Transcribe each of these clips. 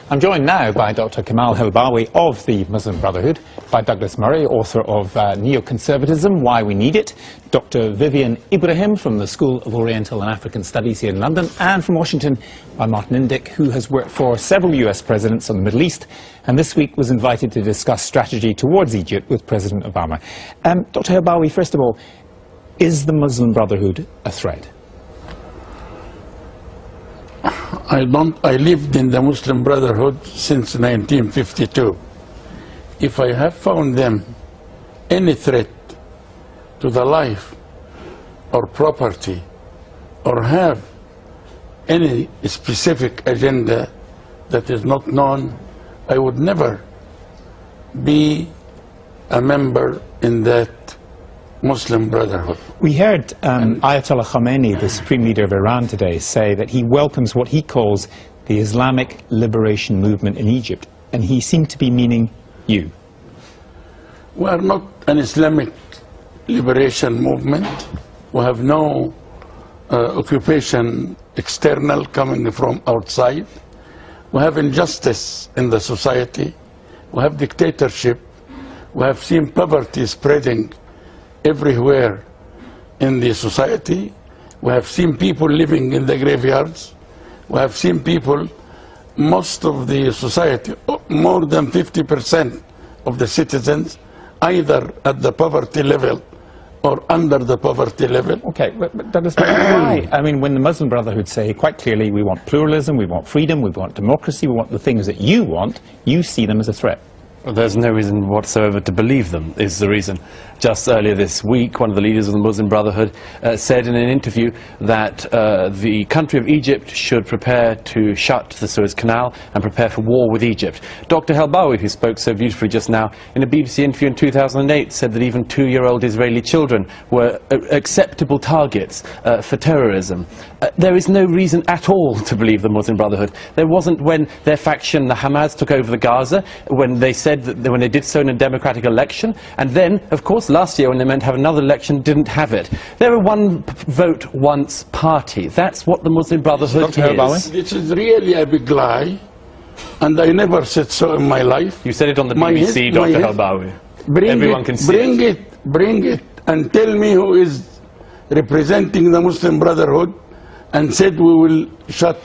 I'm joined now by Dr. Kamal Helbawi of the Muslim Brotherhood, by Douglas Murray, author of Neoconservatism, Why We Need It, Dr. Vivian Ibrahim from the School of Oriental and African Studies here in London, and from Washington by Martin Indyk, who has worked for several US presidents on the Middle East, and this week was invited to discuss strategy towards Egypt with President Obama. Dr. Helbawi, first of all, is the Muslim Brotherhood a threat? I lived in the Muslim Brotherhood since 1952. If I have found them any threat to the life or property or have any specific agenda that is not known, I would never be a member in that Muslim Brotherhood. We heard Ayatollah Khomeini, the supreme leader of Iran today, say that he welcomes what he calls the Islamic liberation movement in Egypt, and he seemed to be meaning you. We are not an Islamic liberation movement. We have no occupation external coming from outside. We have injustice in the society. We have dictatorship. We have seen poverty spreading everywhere in the society. We have seen people living in the graveyards. We have seen people, most of the society, more than 50% of the citizens, either at the poverty level or under the poverty level. Okay, but Douglas, why? I mean, when the Muslim Brotherhood say quite clearly we want pluralism, we want freedom, we want democracy, we want the things that you want, you see them as a threat. Well, there's no reason whatsoever to believe them, is the reason. Just earlier this week, one of the leaders of the Muslim Brotherhood said in an interview that the country of Egypt should prepare to shut the Suez Canal and prepare for war with Egypt. Dr. Helbawi, who spoke so beautifully just now, in a BBC interview in 2008, said that even 2-year-old Israeli children were acceptable targets for terrorism. There is no reason at all to believe the Muslim Brotherhood. There wasn't when their faction, the Hamas, took over the Gaza, when they said that when they did so in a democratic election, and then, of course, last year when they meant to have another election, didn't have it. They're a one vote once party. That's what the Muslim Brotherhood is. This is really a big lie, and I never said so in my life. You said it on the BBC, Dr. Helbawi. Everyone can see it. Bring it, and tell me who is representing the Muslim Brotherhood and said we will shut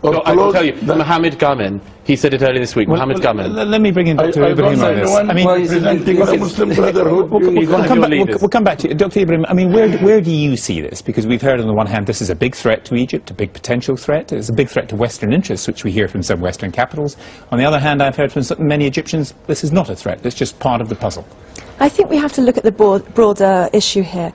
or close. I can tell you, Mohammed Gamen, he said it earlier this week. Mohammed Gamen. Let me bring in Dr. Ibrahim on this. I mean, representing the Muslim Brotherhood. We'll come back to you. Dr. Ibrahim, I mean, where do you see this? Because we've heard on the one hand this is a big threat to Egypt, a big potential threat. It's a big threat to Western interests, which we hear from some Western capitals. On the other hand, I've heard from many Egyptians this is not a threat. It's just part of the puzzle. I think we have to look at the broader issue here.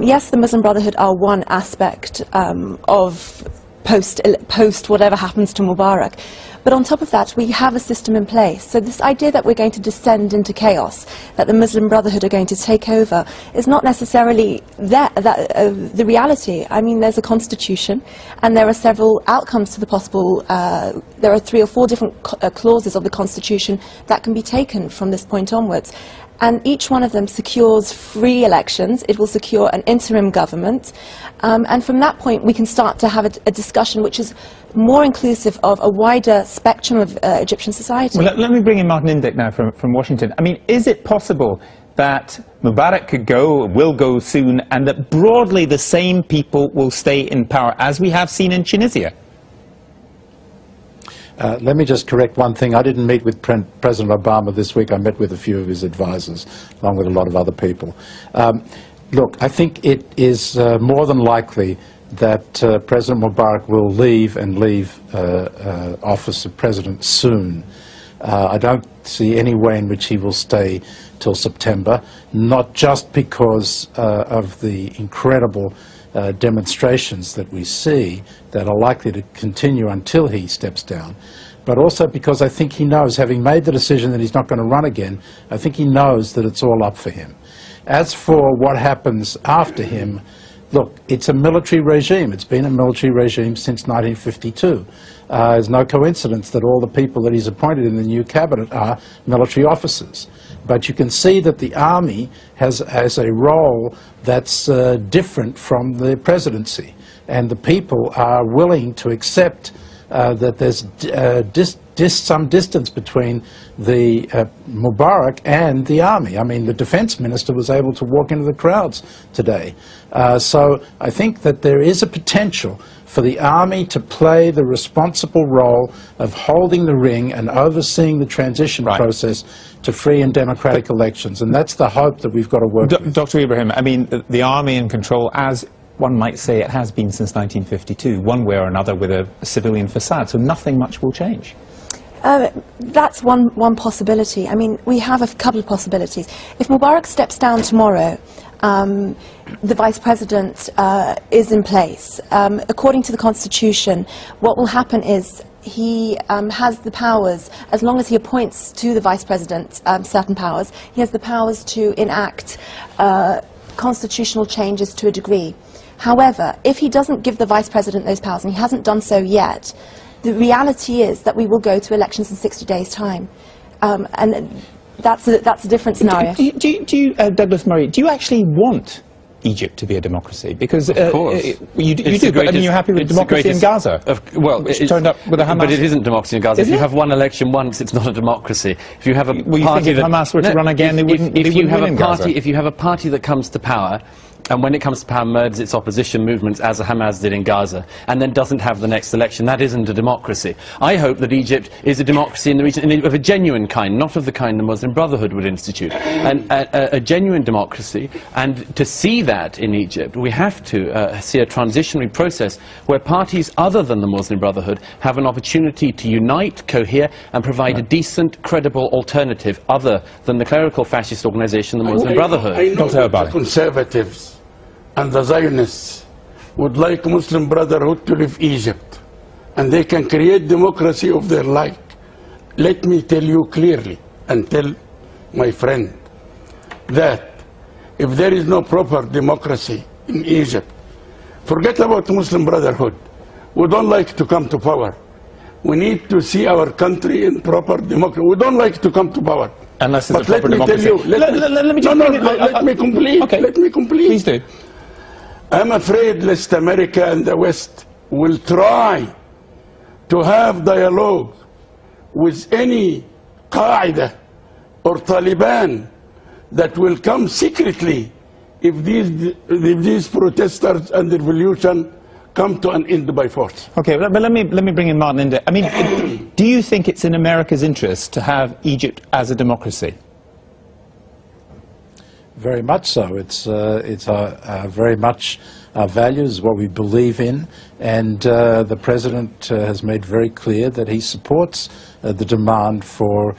Yes, the Muslim Brotherhood are one aspect of post whatever happens to Mubarak. But on top of that, we have a system in place. So this idea that we're going to descend into chaos, that the Muslim Brotherhood are going to take over, is not necessarily the reality. I mean, there's a constitution, and there are several outcomes to the possible, there are 3 or 4 different clauses of the constitution that can be taken from this point onwards. And each one of them secures free elections. It will secure an interim government. And from that point, we can start to have a discussion which is more inclusive of a wider spectrum of Egyptian society. Well, let me bring in Martin Indyk now from Washington. I mean, is it possible that Mubarak could go, will go soon, and that broadly the same people will stay in power, as we have seen in Tunisia? Let me just correct one thing. I didn't meet with President Obama this week. I met with a few of his advisors, along with a lot of other people. Look, I think it is more than likely that President Mubarak will leave office of president soon. I don't see any way in which he will stay till September, not just because of the incredible demonstrations that we see that are likely to continue until he steps down, but also because I think he knows, having made the decision that he's not going to run again, I think he knows that it's all up for him. As for what happens after him, look, it's a military regime. It's been a military regime since 1952. It's no coincidence that all the people that he's appointed in the new cabinet are military officers. But you can see that the army has a role that's different from the presidency. And the people are willing to accept that there's some distance between the Mubarak and the army. I mean, the defense minister was able to walk into the crowds today. So I think that there is a potential for the army to play the responsible role of holding the ring and overseeing the transition process to free and democratic elections. And that's the hope that we've got to work with. Dr. Ibrahim, I mean, the army in control, as one might say it has been since 1952, one way or another with a civilian facade, so nothing much will change. That's one possibility. I mean, we have a couple of possibilities. If Mubarak steps down tomorrow, the Vice President is in place. According to the Constitution, what will happen is he has the powers, as long as he appoints to the Vice President certain powers, he has the powers to enact constitutional changes to a degree. However, if he doesn't give the Vice President those powers, and he hasn't done so yet, the reality is that we will go to elections in 60 days' time. And that's a different scenario. Do you, Douglas Murray, do you actually want Egypt to be a democracy? Because of course. you do, but I mean, you're happy with democracy in Gaza, which turned up with a Hamas. But it isn't democracy in Gaza. If you have one election once, it's not a democracy. If you have a well, you think if Hamas were to run again, they wouldn't win in Gaza? If you have a party that comes to power, and when it comes to power murders its opposition movements, as Hamas did in Gaza, and then doesn't have the next election, that isn't a democracy. I hope that Egypt is a democracy in the region, of a genuine kind, not of the kind the Muslim Brotherhood would institute, and a genuine democracy. And to see that in Egypt, we have to see a transitionary process where parties other than the Muslim Brotherhood have an opportunity to unite, cohere, and provide a decent, credible alternative other than the clerical fascist organization, the Muslim Brotherhood. I know that the conservatives and the Zionists would like Muslim Brotherhood to leave Egypt, and they can create democracy of their like. Let me tell you clearly, and tell my friend, that if there is no proper democracy in Egypt, forget about Muslim Brotherhood. We don't like to come to power. We need to see our country in proper democracy. We don't like to come to power. Unless it's a proper democracy. Let me complete. Okay. Let me complete. Please do. I'm afraid lest America and the West will try to have dialogue with any Qaeda or Taliban that will come secretly if these protesters and the revolution come to an end by force. Okay, but let me bring in Martin Inde. I mean, do you think it's in America's interest to have Egypt as a democracy? Very much so. It's very much our values, what we believe in, and the President has made very clear that he supports the demand for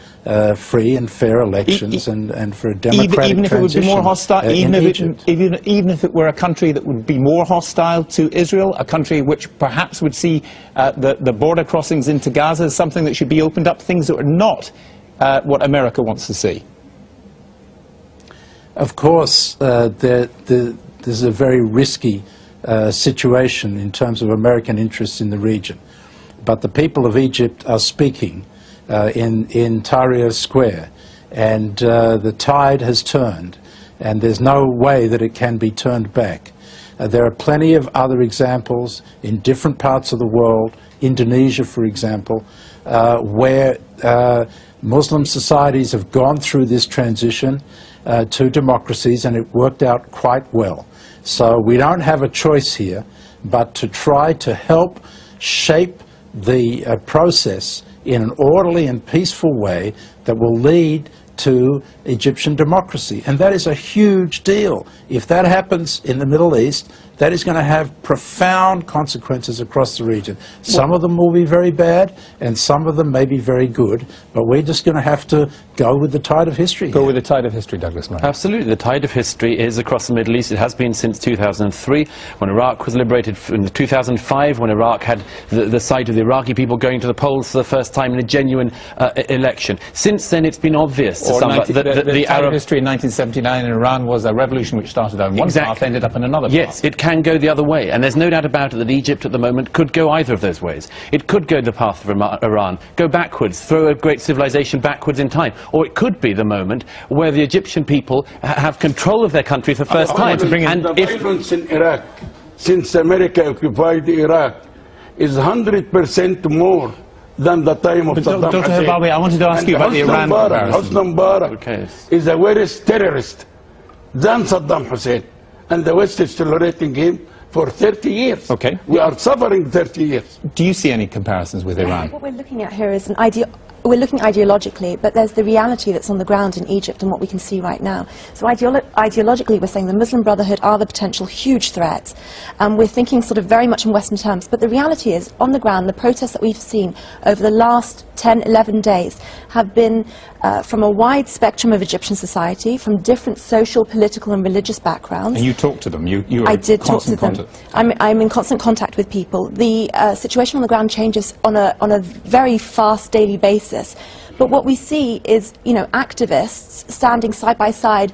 free and fair elections and for a democratic even if it would be more hostile, even if it were a country that would be more hostile to Israel, a country which perhaps would see the border crossings into Gaza as something that should be opened up, things that are not what America wants to see. Of course, there's a very risky situation in terms of American interests in the region. But the people of Egypt are speaking in Tahrir Square, and the tide has turned, and there's no way that it can be turned back. There are plenty of other examples in different parts of the world, Indonesia, for example, where Muslim societies have gone through this transition to democracies, and it worked out quite well. So we don't have a choice here but to try to help shape the process in an orderly and peaceful way that will lead to Egyptian democracy. And that is a huge deal. If that happens in the Middle East, that is going to have profound consequences across the region. Some of them will be very bad, and some of them may be very good, but we're just going to have to go with the tide of history. Go with the tide of history, Douglas Murray. Absolutely. The tide of history is across the Middle East. It has been since 2003, when Iraq was liberated, in 2005, when Iraq had the sight of the Iraqi people going to the polls for the first time in a genuine election. Since then, it's been obvious to some the tide of history in 1979 in Iran was a revolution which started on one path, ended up in another path. Yes, it can go the other way, and there's no doubt about it that Egypt at the moment could go either of those ways. It could go the path of Iran, go backwards, throw a great civilization backwards in time, or it could be the moment where the Egyptian people have control of their country for the first time. The violence in Iraq, since America occupied Iraq, is 100% more than the time of Saddam Dr. Hussein. Helbawi, I wanted to ask you about the Iran comparison. Hosni Mubarak is a worse terrorist than Saddam Hussein, and the West is tolerating him for 30 years. Okay. We are suffering 30 years. Do you see any comparisons with Iran? What we're looking at here is we're looking ideologically, but there's the reality that's on the ground in Egypt and what we can see right now. So ideologically, we're saying the Muslim Brotherhood are the potential huge threat. We're thinking sort of very much in Western terms, but the reality is, on the ground, the protests that we've seen over the last 10, 11 days have been from a wide spectrum of Egyptian society, from different social, political and religious backgrounds. And you talked to them? I did talk to them. I'm in constant contact with people. The situation on the ground changes on a very fast daily basis. But what we see is, activists standing side by side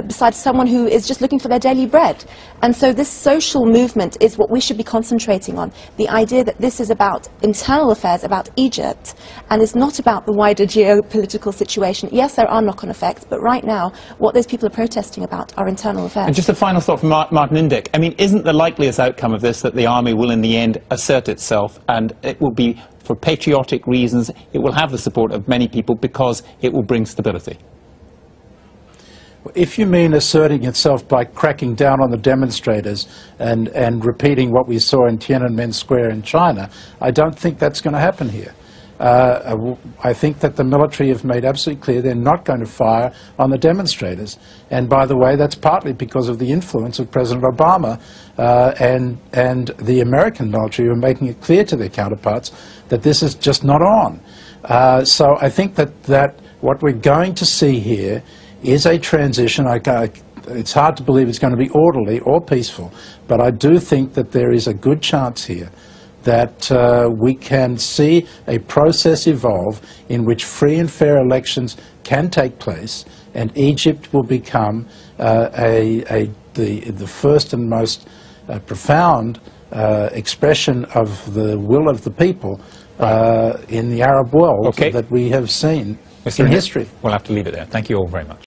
beside someone who is just looking for their daily bread. And so this social movement is what we should be concentrating on. The idea that this is about internal affairs, about Egypt, and is not about the wider geopolitical situation. Yes, there are knock-on effects, but right now, what those people are protesting about are internal affairs. And just a final thought from Martin Indyk. I mean, isn't the likeliest outcome of this that the army will in the end assert itself, and it will be for patriotic reasons, it will have the support of many people because it will bring stability? If you mean asserting itself by cracking down on the demonstrators and repeating what we saw in Tiananmen Square in China, I don't think that's going to happen here. I think that the military have made absolutely clear they're not going to fire on the demonstrators. And by the way, that's partly because of the influence of President Obama and the American military, who are making it clear to their counterparts that this is just not on. So I think that what we're going to see here is a transition. It's hard to believe it's going to be orderly or peaceful, but I do think that there is a good chance here that we can see a process evolve in which free and fair elections can take place, and Egypt will become the first and most profound expression of the will of the people in the Arab world that we have seen in history. We'll have to leave it there. Thank you all very much.